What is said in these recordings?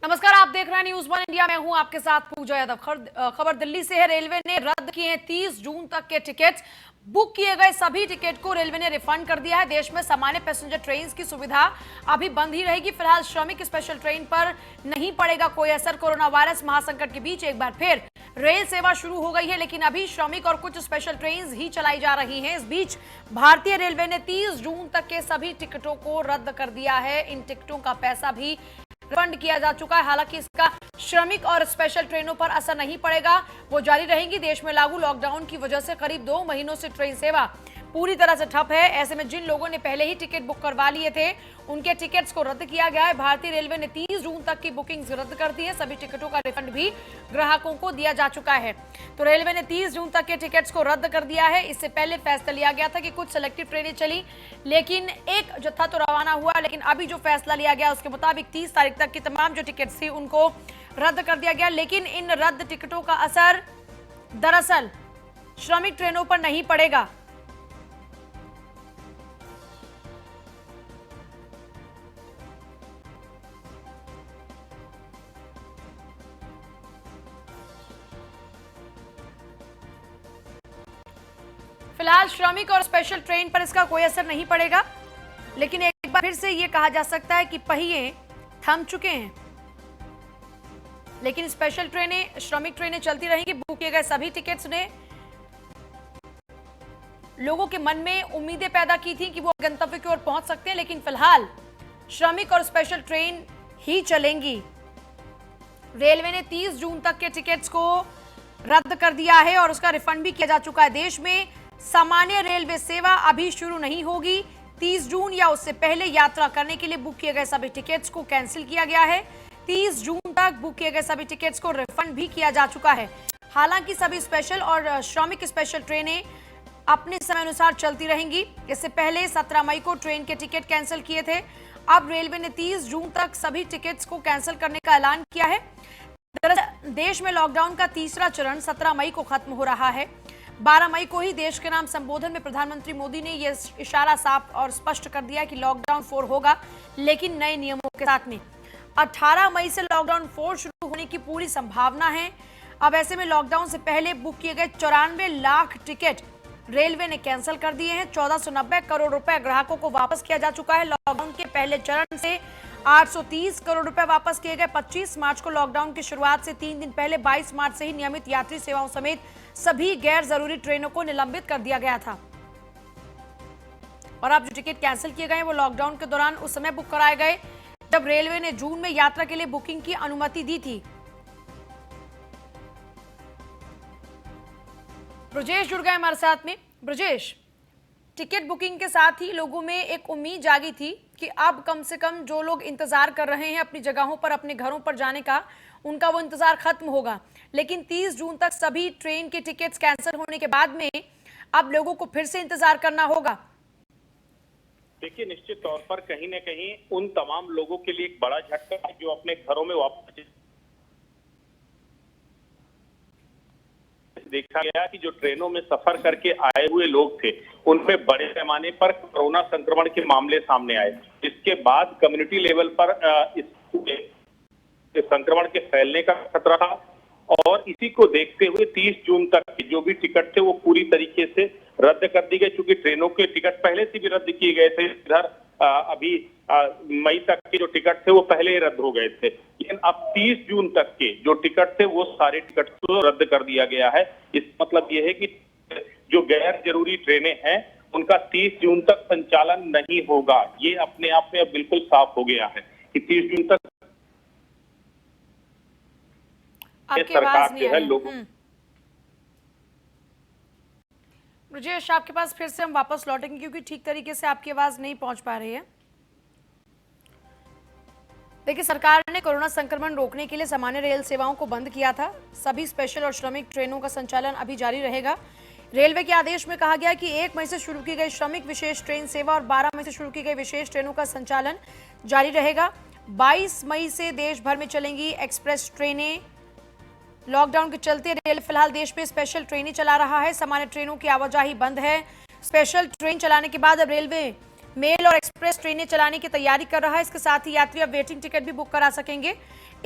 नमस्कार, आप देख रहे हैं न्यूज़ वन इंडिया। मैं हूं आपके साथ पूजा यादव। खबर दिल्ली से है। रेलवे ने रद्द किए हैं 30 जून तक के टिकट। बुक किए गए सभी टिकट को रेलवे ने रिफंड कर दिया है। देश में सामान्य पैसेंजर ट्रेन की सुविधा अभी बंद ही रहेगी। फिलहाल श्रमिक स्पेशल ट्रेन पर नहीं पड़ेगा कोई असर। कोरोना वायरस महासंकट के बीच एक बार फिर रेल सेवा शुरू हो गई है, लेकिन अभी श्रमिक और कुछ स्पेशल ट्रेन ही चलाई जा रही हैं। इस बीच भारतीय रेलवे ने 30 जून तक के सभी टिकटों को रद्द कर दिया है। इन टिकटों का पैसा भी रिफंड किया जा चुका है। हालांकि इसका श्रमिक और स्पेशल ट्रेनों पर असर नहीं पड़ेगा, वो जारी रहेंगी। देश में लागू लॉकडाउन की वजह से करीब 2 महीनों से ट्रेन सेवा पूरी तरह से ठप है। ऐसे में जिन लोगों ने पहले ही टिकट बुक करवा लिए थे, उनके टिकट्स को रद्द किया गया है। भारतीय रेलवे ने 30 जून तक की बुकिंग रद्द कर दी है। सभी टिकटों का रिफंड भी ग्राहकों को दिया जा चुका है। तो रेलवे ने 30 जून तक के टिकट्स को रद्द कर दिया है। इससे पहले फैसला लिया गया था कि कुछ सिलेक्टिव ट्रेनें चली, लेकिन एक जत्था तो रवाना हुआ। लेकिन अभी जो फैसला लिया गया उसके मुताबिक 30 तारीख तक की तमाम जो टिकट्स थी उनको रद्द कर दिया गया। लेकिन इन रद्द टिकटों का असर दरअसल श्रमिक ट्रेनों पर नहीं पड़ेगा। फिलहाल श्रमिक और स्पेशल ट्रेन पर इसका कोई असर नहीं पड़ेगा, लेकिन एक बार फिर से यह कहा जा सकता है कि पहिए थम चुके हैं। लेकिन स्पेशल ट्रेनें, श्रमिक ट्रेनें चलती रहेंगी। बुक किए गए सभी टिकट्स ने लोगों के मन में उम्मीदें पैदा की थी कि वो गंतव्य की ओर पहुंच सकते हैं, लेकिन फिलहाल श्रमिक और स्पेशल ट्रेन ही चलेंगी। रेलवे ने 30 जून तक के टिकट्स को रद्द कर दिया है और उसका रिफंड भी किया जा चुका है। देश में सामान्य रेलवे सेवा अभी शुरू नहीं होगी। 30 जून या उससे पहले यात्रा करने के लिए बुक किए गए सभी टिकट्स को कैंसिल किया गया है। 30 जून तक बुक किए गए सभी टिकट्स को रिफंड भी किया जा चुका है। हालांकि सभी स्पेशल और श्रमिक स्पेशल ट्रेनें अपने समय अनुसार चलती रहेंगी। इससे पहले 17 मई को ट्रेन के टिकट कैंसिल किए थे। अब रेलवे ने 30 जून तक सभी टिकट्स को कैंसिल करने का ऐलान किया है। दरअसल देश में लॉकडाउन का तीसरा चरण 17 मई को खत्म हो रहा है। 12 मई को ही देश के नाम संबोधन में प्रधानमंत्री मोदी ने यह इशारा साफ और स्पष्ट कर दिया कि लॉकडाउन 4 होगा, लेकिन नए नियमों के साथ में। 18 मई से लॉकडाउन 4 शुरू होने की पूरी संभावना है। अब ऐसे में लॉकडाउन से पहले बुक किए गए 94 लाख टिकट रेलवे ने कैंसिल कर दिए हैं। 1490 करोड़ रुपए ग्राहकों को वापस किया जा चुका है। लॉकडाउन के पहले चरण से 830 करोड़ रुपए वापस किए गए। 25 मार्च को लॉकडाउन की शुरुआत से 3 दिन पहले 22 मार्च से ही नियमित यात्री सेवाओं समेत सभी गैर जरूरी ट्रेनों को निलंबित कर दिया गया था। और अब जो टिकट कैंसिल किए गए वो लॉकडाउन के दौरान उस समय बुक कराए गए जब रेलवे ने जून में यात्रा के लिए बुकिंग की अनुमति दी थी। ब्रजेश जुड़ गए हमारे साथ में। ब्रजेश, टिकट बुकिंग के साथ ही लोगों में एक उम्मीद जागी थी कि अब कम से कम जो लोग इंतजार कर रहे हैं अपनी जगहों पर, अपने घरों पर जाने का, उनका वो इंतजार खत्म होगा। लेकिन 30 जून तक सभी ट्रेन के टिकट्स कैंसिल होने के बाद में अब लोगों को फिर से इंतजार करना होगा। देखिए, निश्चित तौर पर कहीं न कहीं उन तमाम लोगों के लिए एक बड़ा झटका है जो अपने घरों में वापस। देखा गया कि जो ट्रेनों में सफर करके आए हुए लोग थे उनमें बड़े पैमाने पर कोरोना संक्रमण के मामले सामने आए। इसके बाद कम्युनिटी लेवल पर इस संक्रमण के फैलने का खतरा था और इसी को देखते हुए 30 जून तक के जो भी टिकट थे वो पूरी तरीके से रद्द कर दी गई। चूंकि ट्रेनों के टिकट पहले से भी रद्द किए गए थे, इधर अभी मई तक के जो टिकट थे वो पहले ही रद्द हो गए थे, लेकिन अब 30 जून तक के जो टिकट थे वो सारे टिकट को रद्द कर दिया गया है। इसका मतलब ये है कि जो गैर जरूरी ट्रेनें हैं उनका 30 जून तक संचालन नहीं होगा। ये अपने आप में अब बिल्कुल साफ हो गया है कि 30 जून तक सरकार जो है लोगों। ब्रजेश, आपके पास फिर से हम वापस लौटेंगे क्योंकि ठीक तरीके से आपकी आवाज नहीं पहुंच पा रही है। देखिए, सरकार ने कोरोना संक्रमण रोकने के लिए सामान्य रेल सेवाओं को बंद किया था। सभी स्पेशल और श्रमिक ट्रेनों का संचालन अभी जारी रहेगा। रेलवे के आदेश में कहा गया कि 1 मई से शुरू की गई श्रमिक विशेष ट्रेन सेवा और 12 मई से शुरू की गई विशेष ट्रेनों का संचालन जारी रहेगा। 22 मई से देश भर में चलेंगी एक्सप्रेस ट्रेनें। लॉकडाउन के चलते रेल फिलहाल देश में स्पेशल ट्रेनें चला रहा है। सामान्य ट्रेनों की आवाजाही बंद है। स्पेशल ट्रेन चलाने के बाद अब रेलवे मेल और एक्सप्रेस ट्रेनें चलाने की तैयारी कर रहा है। इसके साथ ही यात्री अब वेटिंग टिकट भी बुक करा सकेंगे।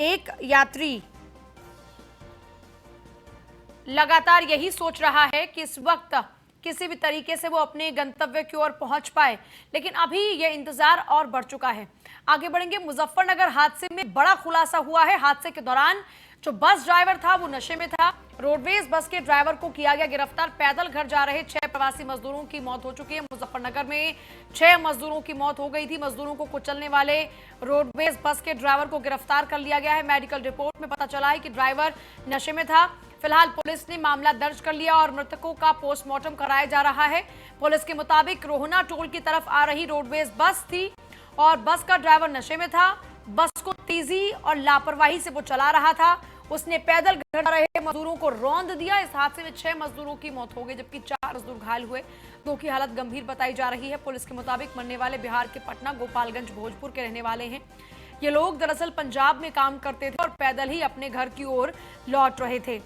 एक यात्री लगातार यही सोच रहा है कि इस वक्त किसी भी तरीके से वो अपने गंतव्य की ओर पहुंच पाए, लेकिन अभी ये इंतजार और बढ़ चुका है। आगे बढ़ेंगे। मुजफ्फरनगर हादसे में बड़ा खुलासा हुआ है। हादसे के दौरान जो बस ड्राइवर था वो नशे में था। रोडवेज बस के ड्राइवर को किया गया गिरफ्तार। पैदल घर जा रहे 6 प्रवासी मजदूरों की मौत हो चुकी है। मुजफ्फरनगर में 6 मजदूरों की मौत हो गई थी। मजदूरों को कुचलने वाले रोडवेज बस के ड्राइवर को गिरफ्तार कर लिया गया है। मेडिकल रिपोर्ट में पता चला है कि ड्राइवर नशे में था। फिलहाल पुलिस ने मामला दर्ज कर लिया और मृतकों का पोस्टमार्टम कराया जा रहा है। पुलिस के मुताबिक रोहना टोल की तरफ आ रही रोडवेज बस थी और बस का ड्राइवर नशे में था। बस को तेजी और लापरवाही से वो चला रहा था। उसने पैदल घर आ रहे मजदूरों को रौंद दिया। इस हादसे में 6 मजदूरों की मौत हो गई, जबकि 4 मजदूर घायल हुए। 2 की हालत गंभीर बताई जा रही है। पुलिस के मुताबिक मरने वाले बिहार के पटना, गोपालगंज, भोजपुर के रहने वाले हैं। ये लोग दरअसल पंजाब में काम करते थे और पैदल ही अपने घर की ओर लौट रहे थे।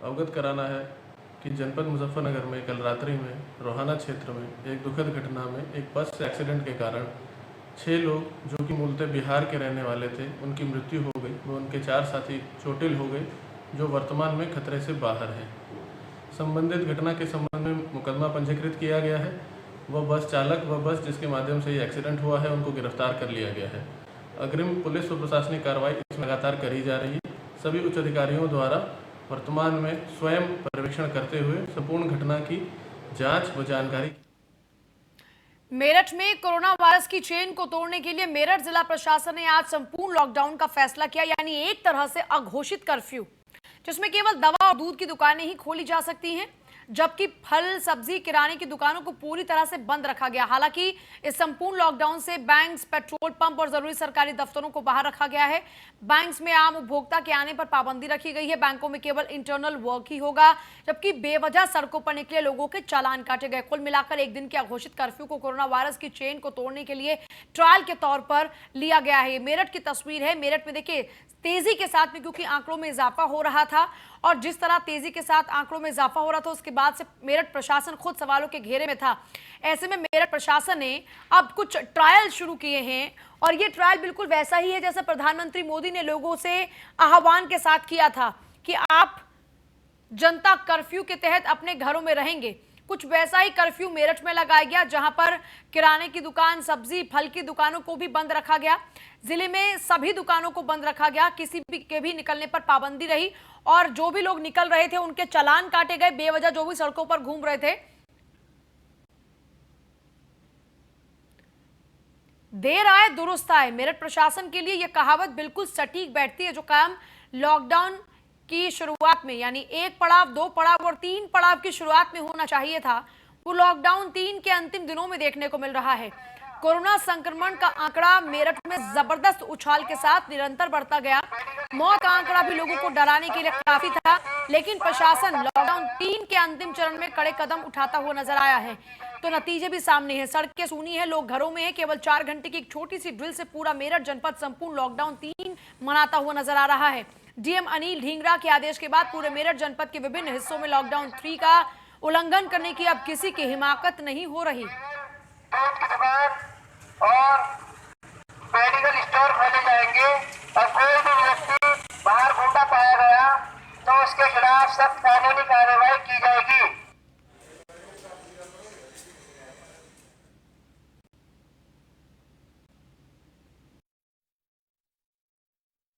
अवगत कराना है कि जनपद मुजफ्फरनगर में कल रात्रि में रोहाना क्षेत्र में एक दुखद घटना में एक बस एक्सीडेंट के कारण 6 लोग जो कि मूलतः बिहार के रहने वाले थे उनकी मृत्यु हो गई व उनके 4 साथी चोटिल हो गए, जो वर्तमान में खतरे से बाहर हैं। संबंधित घटना के संबंध में मुकदमा पंजीकृत किया गया है। वह बस चालक व बस जिसके माध्यम से ये एक्सीडेंट हुआ है उनको गिरफ्तार कर लिया गया है। अग्रिम पुलिस व प्रशासनिक कार्रवाई इसमें लगातार करी जा रही है। सभी उच्च अधिकारियों द्वारा वर्तमान में स्वयं पर्यवेक्षण करते हुए संपूर्ण घटना की जांच व जानकारी। मेरठ में कोरोना वायरस की चेन को तोड़ने के लिए मेरठ जिला प्रशासन ने आज संपूर्ण लॉकडाउन का फैसला किया, यानी एक तरह से अघोषित कर्फ्यू, जिसमें केवल दवा और दूध की दुकानें ही खोली जा सकती हैं, जबकि फल, सब्जी, किराने की दुकानों को पूरी तरह से बंद रखा गया। हालांकि इस संपूर्ण लॉकडाउन से बैंक्स, पेट्रोल पंप और जरूरी सरकारी दफ्तरों को बाहर रखा गया है। बैंक्स में आम उपभोक्ता के आने पर पाबंदी रखी गई है। बैंकों में केवल इंटरनल वर्क ही होगा, जबकि बेवजह सड़कों पर निकले लोगों के चालान काटे गए। कुल मिलाकर एक दिन के अघोषित कर्फ्यू को कोरोना वायरस की चेन को तोड़ने के लिए ट्रायल के तौर पर लिया गया है। मेरठ की तस्वीर है। मेरठ में देखिए तेजी के साथ में, क्योंकि आंकड़ों में इजाफा हो रहा था और जिस तरह तेजी के साथ आंकड़ों में इजाफा हो रहा था उसके बाद से मेरठ प्रशासन खुद सवालों के घेरे में था। ऐसे में मेरठ प्रशासन ने अब कुछ ट्रायल शुरू किए हैं और ये ट्रायल बिल्कुल वैसा ही है जैसा प्रधानमंत्री मोदी ने लोगों से आह्वान के साथ किया था कि आप जनता कर्फ्यू के तहत अपने घरों में रहेंगे। कुछ वैसा ही कर्फ्यू मेरठ में लगाया गया, जहां पर किराने की दुकान, सब्जी, फल की दुकानों को भी बंद रखा गया। जिले में सभी दुकानों को बंद रखा गया। किसी भी के भी निकलने पर पाबंदी रही और जो भी लोग निकल रहे थे उनके चालान काटे गए। बेवजह जो भी सड़कों पर घूम रहे थे, देर आए दुरुस्त आए। मेरठ प्रशासन के लिए यह कहावत बिल्कुल सटीक बैठती है। जो काम लॉकडाउन की शुरुआत में, यानी 1 पड़ाव, 2 पड़ाव और 3 पड़ाव की शुरुआत में होना चाहिए था, वो लॉकडाउन 3 के अंतिम दिनों में देखने को मिल रहा है। कोरोना संक्रमण का आंकड़ा मेरठ में जबरदस्त उछाल के साथ निरंतर बढ़ता गया। मौत का आंकड़ा भी लोगों को डराने के लिए काफी था, लेकिन प्रशासन लॉकडाउन 3 के अंतिम चरण में कड़े कदम उठाता हुआ नजर आया है। तो नतीजे भी सामने हैं। सड़कें सूनी है, लोग घरों में हैं। केवल 4 घंटे की एक छोटी सी ड्रिल से पूरा मेरठ जनपद संपूर्ण लॉकडाउन 3 मनाता हुआ नजर आ रहा है। डीएम अनिल ढींगरा के आदेश के बाद पूरे मेरठ जनपद के विभिन्न हिस्सों में लॉकडाउन 3 का उल्लंघन करने की अब किसी की हिमाकत नहीं हो रही। और मेडिकल स्टोर खोले जाएंगे और कोई भी व्यक्ति बाहर घूमता पाया गया तो उसके खिलाफ सख्त कानूनी कार्रवाई की जाएगी।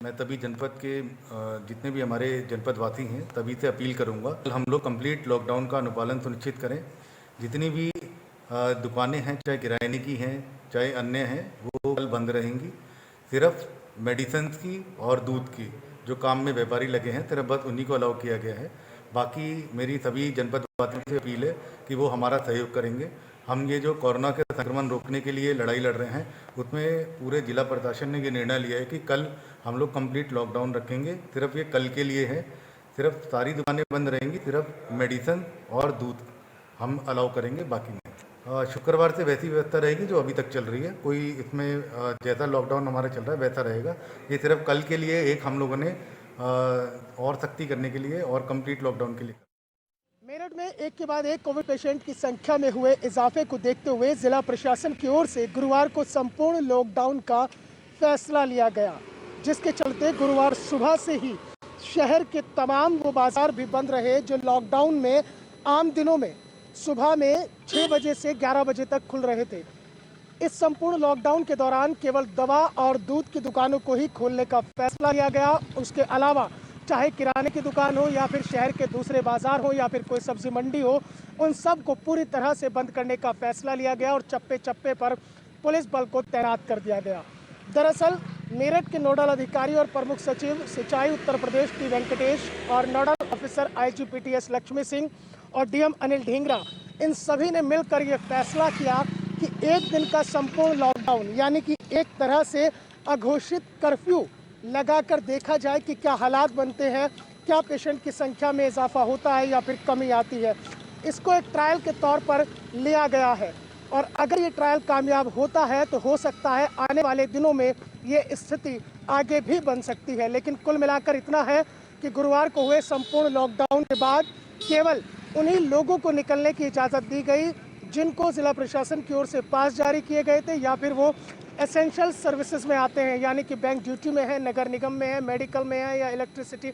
मैं तभी जनपद के जितने भी हमारे जनपद वासी हैं तभी से अपील करूंगा, हम लोग कंप्लीट लॉकडाउन का अनुपालन सुनिश्चित करें। जितनी भी दुकानें हैं, चाहे किराने की हैं चाहे अन्य हैं, वो कल बंद रहेंगी। सिर्फ मेडिसिन की और दूध की जो काम में व्यापारी लगे हैं सिर्फ बस उन्हीं को अलाउ किया गया है। बाकी मेरी सभी जनपद वासियों से अपील है कि वो हमारा सहयोग करेंगे। हम ये जो कोरोना के संक्रमण रोकने के लिए लड़ाई लड़ रहे हैं उसमें पूरे जिला प्रशासन ने ये निर्णय लिया है कि कल हम लोग कंप्लीट लॉकडाउन रखेंगे। सिर्फ ये कल के लिए है, सिर्फ सारी दुकानें बंद रहेंगी, सिर्फ मेडिसिन और दूध हम अलाउ करेंगे, बाकी नहीं। शुक्रवार से वैसी व्यवस्था रहेगी जो अभी तक चल रही है। कोई इसमें जैसा लॉकडाउन हमारा चल रहा है वैसा रहेगा। ये सिर्फ कल के लिए एक हम लोगों ने और सख्ती करने के लिए और कंप्लीट लॉकडाउन के लिए। मेरठ में एक के बाद एक कोविड पेशेंट की संख्या में हुए इजाफे को देखते हुए जिला प्रशासन की ओर से गुरुवार को संपूर्ण लॉकडाउन का फैसला लिया गया, जिसके चलते गुरुवार सुबह से ही शहर के तमाम वो बाजार भी बंद रहे जो लॉकडाउन में आम दिनों में सुबह में 6 बजे से 11 बजे तक खुल रहे थे। इस संपूर्ण लॉकडाउन के दौरान केवल दवा और दूध की दुकानों को ही खोलने का फैसला लिया गया। उसके अलावा चाहे किराने की दुकान हो या फिर शहर के दूसरे बाजार हो या फिर कोई सब्जी मंडी हो, उन सब को पूरी तरह से बंद करने का फैसला लिया गया और चप्पे चप्पे पर पुलिस बल को तैनात कर दिया गया। दरअसल मेरठ के नोडल अधिकारी और प्रमुख सचिव सिंचाई उत्तर प्रदेश टी वेंकटेश और nodal officer IGPTS Lakshmi Singh और DM अनिल ढींगरा, इन सभी ने मिलकर ये फैसला किया कि एक दिन का संपूर्ण लॉकडाउन यानी कि एक तरह से अघोषित कर्फ्यू लगाकर देखा जाए कि क्या हालात बनते हैं, क्या पेशेंट की संख्या में इजाफा होता है या फिर कमी आती है। इसको एक ट्रायल के तौर पर लिया गया है और अगर ये ट्रायल कामयाब होता है तो हो सकता है आने वाले दिनों में ये स्थिति आगे भी बन सकती है। लेकिन कुल मिलाकर इतना है कि गुरुवार को हुए संपूर्ण लॉकडाउन के बाद केवल उन्हीं लोगों को निकलने की इजाज़त दी गई जिनको जिला प्रशासन की ओर से पास जारी किए गए थे या फिर वो एसेंशियल सर्विसेज में आते हैं, यानी कि बैंक ड्यूटी में है, नगर निगम में है, मेडिकल में है या इलेक्ट्रिसिटी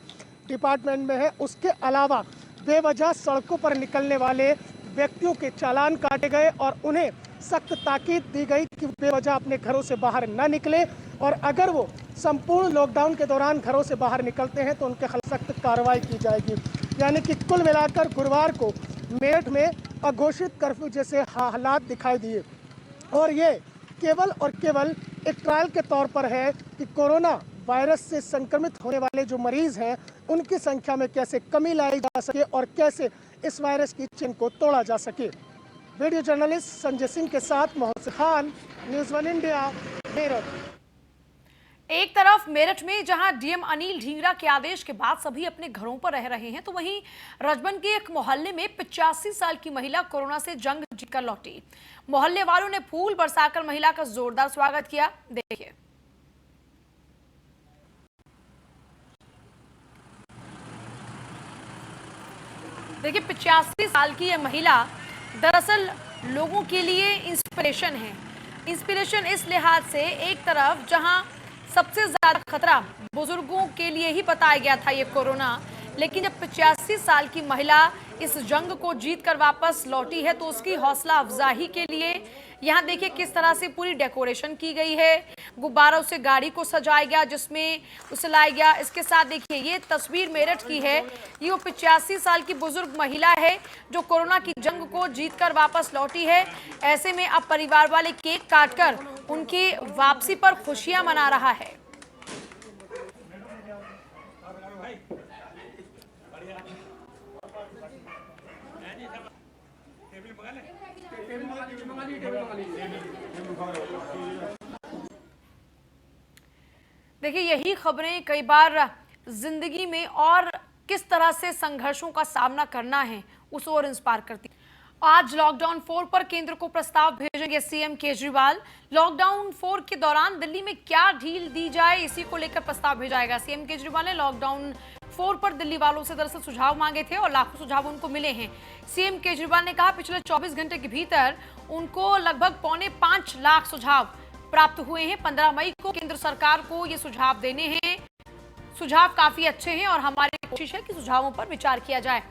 डिपार्टमेंट में है। उसके अलावा बेवजह सड़कों पर निकलने वाले व्यक्तियों के चालान काटे गए और उन्हें सख्त ताकीद दी गई कि बेवजह अपने घरों से बाहर न निकले और अगर वो संपूर्ण लॉकडाउन के दौरान घरों से बाहर निकलते हैं तो उनके खिलाफ सख्त कार्रवाई की जाएगी। यानी कि कुल मिलाकर गुरुवार को मेरठ में अघोषित कर्फ्यू जैसे हालात दिखाई दिए और ये केवल और केवल एक ट्रायल के तौर पर है कि कोरोना वायरस से संक्रमित होने वाले जो मरीज हैं उनकी संख्या में कैसे कमी लाई जा सके और कैसे इस वायरस की चेन को तोड़ा जा सके। वीडियो जर्नलिस्ट संजय सिंह के साथ मोहसिन खान, न्यूज़ 1 इंडिया, मेरठ। एक तरफ मेरठ में जहां DM अनिल ढींगरा के आदेश के बाद सभी अपने घरों पर रह रहे हैं, तो वहीं रजबन के एक मोहल्ले में 85 साल की महिला कोरोना से जंग जीतकर लौटी। मोहल्ले वालों ने फूल बरसाकर महिला का जोरदार स्वागत किया। देखिए। देखिए 85 साल की यह महिला दरअसल लोगों के लिए इंस्पिरेशन है। इंस्पिरेशन इस लिहाज से एक तरफ जहां सबसे ज्यादा खतरा बुजुर्गों के लिए ही बताया गया था ये कोरोना, लेकिन जब 85 साल की महिला इस जंग को जीत कर वापस लौटी है तो उसकी हौसला अफजाई के लिए यहाँ देखिए किस तरह से पूरी डेकोरेशन की गई है। गुब्बारों से गाड़ी को सजाया गया जिसमें उसे लाया गया। इसके साथ देखिए ये तस्वीर मेरठ की है। ये वो 85 साल की बुजुर्ग महिला है जो कोरोना की जंग को जीतकर वापस लौटी है। ऐसे में अब परिवार वाले केक काटकर उनकी वापसी पर खुशियां मना रहा है। देखिए यही खबरें कई बार जिंदगी में और किस तरह से संघर्षों का सामना करना है उस ओर इंस्पायर करती। आज लॉकडाउन 4 पर केंद्र को प्रस्ताव भेजेंगे सीएम केजरीवाल। लॉकडाउन 4 के दौरान दिल्ली में क्या ढील दी जाए इसी को लेकर प्रस्ताव भेजाएगा। सीएम केजरीवाल ने लॉकडाउन 4 पर दिल्ली वालों से दरअसल सुझाव मांगे थे और लाखों सुझाव उनको मिले हैं। सीएम केजरीवाल ने कहा पिछले 24 घंटे के भीतर उनको लगभग 4.25 लाख सुझाव प्राप्त हुए हैं। 15 मई को केंद्र सरकार को ये सुझाव देने हैं। सुझाव काफी अच्छे हैं और हमारी कोशिश है कि सुझावों पर विचार किया जाए।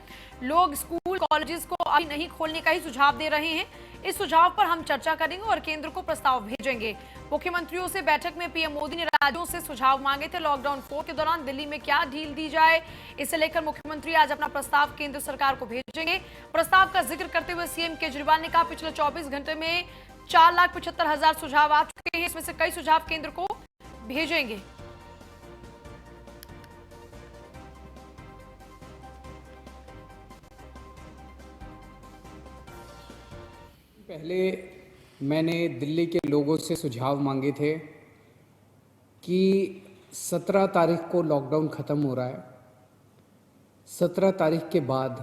लोग स्कूल कॉलेजेस को अभी नहीं खोलने का ही सुझाव दे रहे हैं। इस सुझाव पर हम चर्चा करेंगे और केंद्र को प्रस्ताव भेजेंगे। मुख्यमंत्रियों से बैठक में पीएम मोदी ने राज्यों से सुझाव मांगे थे। लॉकडाउन 4 के दौरान दिल्ली में क्या ढील दी जाए इसे लेकर मुख्यमंत्री आज अपना प्रस्ताव केंद्र सरकार को भेजेंगे। प्रस्ताव का जिक्र करते हुए सीएम केजरीवाल ने कहा पिछले 24 घंटे में 4,75,000 सुझाव आ चुके हैं। इसमें से कई सुझाव केंद्र को भेजेंगे। पहले मैंने दिल्ली के लोगों से सुझाव मांगे थे कि 17 तारीख को लॉकडाउन ख़त्म हो रहा है। 17 तारीख के बाद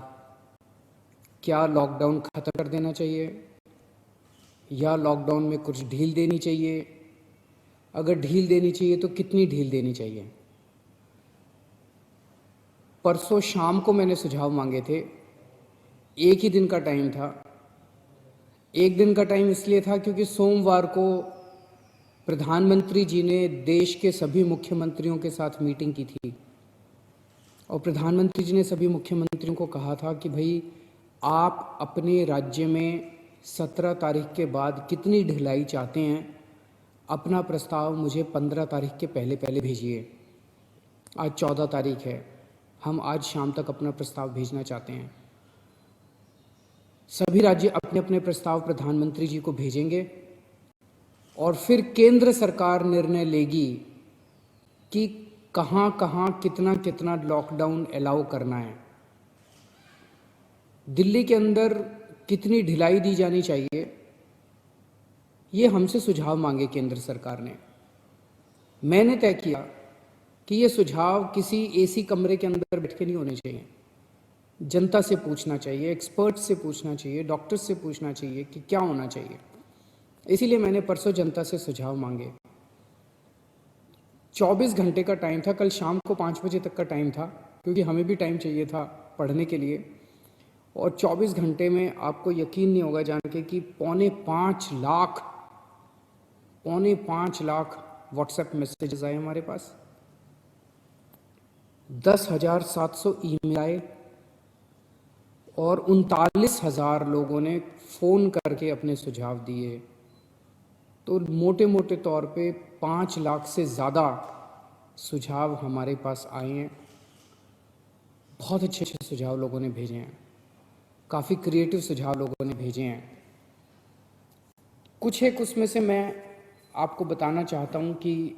क्या लॉकडाउन ख़त्म कर देना चाहिए या लॉकडाउन में कुछ ढील देनी चाहिए? अगर ढील देनी चाहिए तो कितनी ढील देनी चाहिए? परसों शाम को मैंने सुझाव मांगे थे। एक ही दिन का टाइम था। एक दिन का टाइम इसलिए था क्योंकि सोमवार को प्रधानमंत्री जी ने देश के सभी मुख्यमंत्रियों के साथ मीटिंग की थी और प्रधानमंत्री जी ने सभी मुख्यमंत्रियों को कहा था कि भाई आप अपने राज्य में 17 तारीख के बाद कितनी ढिलाई चाहते हैं, अपना प्रस्ताव मुझे 15 तारीख के पहले पहले भेजिए। आज 14 तारीख है, हम आज शाम तक अपना प्रस्ताव भेजना चाहते हैं। सभी राज्य अपने अपने प्रस्ताव प्रधानमंत्री जी को भेजेंगे और फिर केंद्र सरकार निर्णय लेगी कि कहाँ कहाँ कितना कितना लॉकडाउन अलाउ करना है। दिल्ली के अंदर कितनी ढिलाई दी जानी चाहिए, ये हमसे सुझाव मांगे केंद्र सरकार ने। मैंने तय किया कि ये सुझाव किसी एसी कमरे के अंदर बैठ के नहीं होने चाहिए। जनता से पूछना चाहिए, एक्सपर्ट से पूछना चाहिए, डॉक्टर से पूछना चाहिए कि क्या होना चाहिए। इसीलिए मैंने परसों जनता से सुझाव मांगे। 24 घंटे का टाइम था, कल शाम को 5 बजे तक का टाइम था, क्योंकि हमें भी टाइम चाहिए था पढ़ने के लिए। और 24 घंटे में आपको यकीन नहीं होगा जान के कि 4.5 लाख व्हाट्सएप मैसेजेस आए हमारे पास, 10,700 ईमेल आए और 39,000 लोगों ने फ़ोन करके अपने सुझाव दिए। तो मोटे मोटे तौर पे 5 लाख से ज़्यादा सुझाव हमारे पास आए हैं। बहुत अच्छे अच्छे सुझाव लोगों ने भेजे हैं, काफ़ी क्रिएटिव सुझाव लोगों ने भेजे हैं। कुछ एक उसमें से मैं आपको बताना चाहता हूँ कि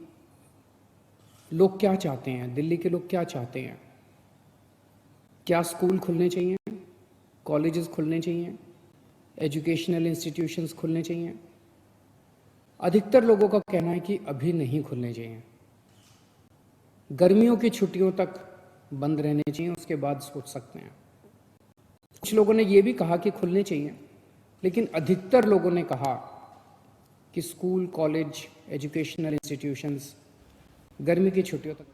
लोग क्या चाहते हैं, दिल्ली के लोग क्या चाहते हैं। क्या स्कूल खुलने चाहिए, कॉलेजेस खुलने चाहिए, एजुकेशनल इंस्टीट्यूशंस खुलने चाहिए। अधिकतर लोगों का कहना है कि अभी नहीं खुलने चाहिए, गर्मियों की छुट्टियों तक बंद रहने चाहिए, उसके बाद सोच सकते हैं। कुछ लोगों ने ये भी कहा कि खुलने चाहिए, लेकिन अधिकतर लोगों ने कहा कि स्कूल, कॉलेज, एजुकेशनल इंस्टीट्यूशंस गर्मी की छुट्टियों तक।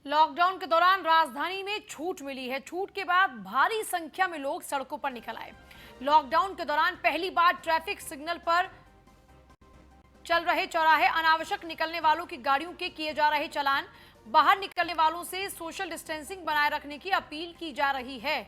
लॉकडाउन के दौरान राजधानी में छूट मिली है। छूट के बाद भारी संख्या में लोग सड़कों पर निकल आए। लॉकडाउन के दौरान पहली बार ट्रैफिक सिग्नल पर चल रहे चौराहे अनावश्यक निकलने वालों की गाड़ियों के किए जा रहे चालान, बाहर निकलने वालों से सोशल डिस्टेंसिंग बनाए रखने की अपील की जा रही है।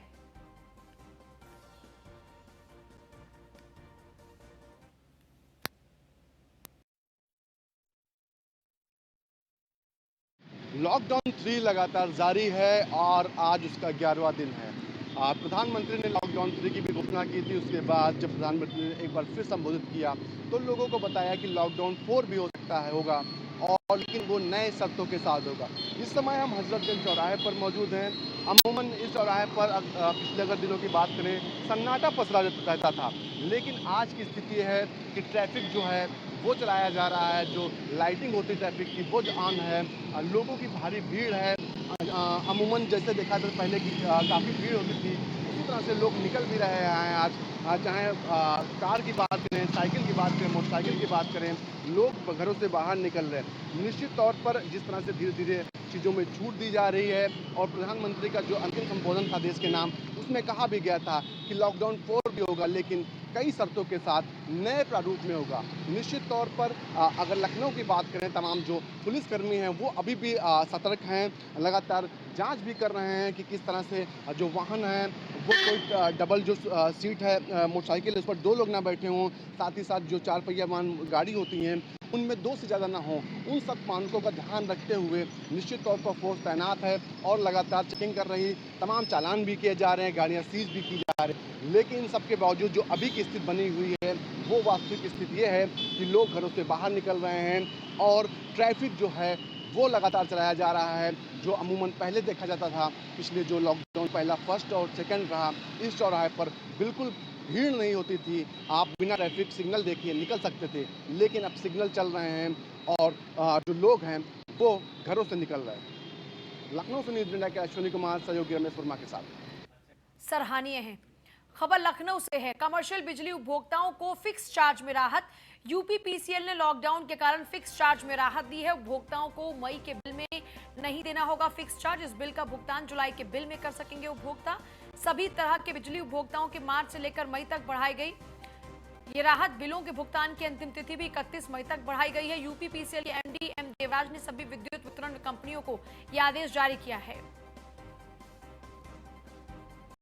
लॉकडाउन 3 लगातार जारी है और आज उसका 11वां दिन है। प्रधानमंत्री ने लॉकडाउन 3 की भी घोषणा की थी। उसके बाद जब प्रधानमंत्री ने एक बार फिर संबोधित किया तो लोगों को बताया कि लॉकडाउन 4 भी हो सकता है होगा, और लेकिन वो नए शर्तों के साथ होगा। इस समय हम हजरतगंज चौराहे पर मौजूद हैं। अमूमन इस चौराहे पर पिछले अगर दिनों की बात करें सन्नाटा पसरा रहता था, लेकिन आज की स्थिति है कि ट्रैफिक जो है वो चलाया जा रहा है, जो लाइटिंग होती है ट्रैफिक की वो ऑन है, लोगों की भारी भीड़ है। अमूमन जैसे देखा था पहले की काफ़ी भीड़ होती थी, उसी तरह से लोग निकल भी रहे हैं आज। चाहे कार की बात करें, साइकिल की बात करें, मोटरसाइकिल की बात करें, लोग घरों से बाहर निकल रहे हैं। निश्चित तौर पर जिस तरह से धीरे धीरे चीज़ों में छूट दी जा रही है और प्रधानमंत्री का जो अंतिम संबोधन था देश के नाम, उसमें कहा भी गया था कि लॉकडाउन 4 भी होगा, लेकिन कई शर्तों के साथ नए प्रारूप में होगा। निश्चित तौर पर अगर लखनऊ की बात करें, तमाम जो पुलिसकर्मी हैं वो अभी भी सतर्क हैं, लगातार जांच भी कर रहे हैं कि किस तरह से जो वाहन है वो कोई डबल जो सीट है मोटरसाइकिल, उस पर 2 लोग ना बैठे हों, साथ ही साथ जो 4 पहिया वाहन गाड़ी होती हैं उनमें 2 से ज़्यादा ना हो। उन सब मानकों का ध्यान रखते हुए निश्चित तौर पर फोर्स तैनात है और लगातार चेकिंग कर रही, तमाम चालान भी किए जा रहे हैं, गाड़ियाँ सीज भी की जा रही हैं। लेकिन इन सबके बावजूद जो अभी की स्थिति बनी हुई है वो वास्तविक स्थिति ये है कि लोग घरों से बाहर निकल रहे हैं और ट्रैफिक जो है वो लगातार चलाया जा रहा है। जो अमूमन पहले देखा जाता था, पिछले जो लॉकडाउन पहला फर्स्ट और सेकंड रहा, इस चौराहे पर बिल्कुल भीड़ नहीं होती थी, आप बिना ट्रैफिक सिग्नल देखिए निकल सकते थे, लेकिन अब सिग्नल चल रहे हैं और जो लोग हैं वो घरों से निकल रहे हैं। लखनऊ से न्यूज़ इंडिया के अश्विनी कुमार, सहयोगी रमेश वर्मा के साथ। सराहनीय है। खबर लखनऊ से है। कमर्शियल बिजली उपभोक्ताओं को फिक्स चार्ज में राहत। यूपीपीसीएल ने लॉकडाउन के कारण फिक्स चार्ज में राहत दी है। उपभोक्ताओं को मई के बिल में नहीं देना होगा फिक्स चार्ज। इस बिल का भुगतान जुलाई के बिल में कर सकेंगे उपभोक्ता। सभी तरह के बिजली उपभोक्ताओं के मार्च से लेकर मई तक बढ़ाई गई। ये राहत बिलों के भुगतान की अंतिम तिथि भी 31 मई तक बढ़ाई गई है। यूपीपीसीएल के एमडी एम देवराज ने सभी विद्युत वितरण कंपनियों को यह आदेश जारी किया है।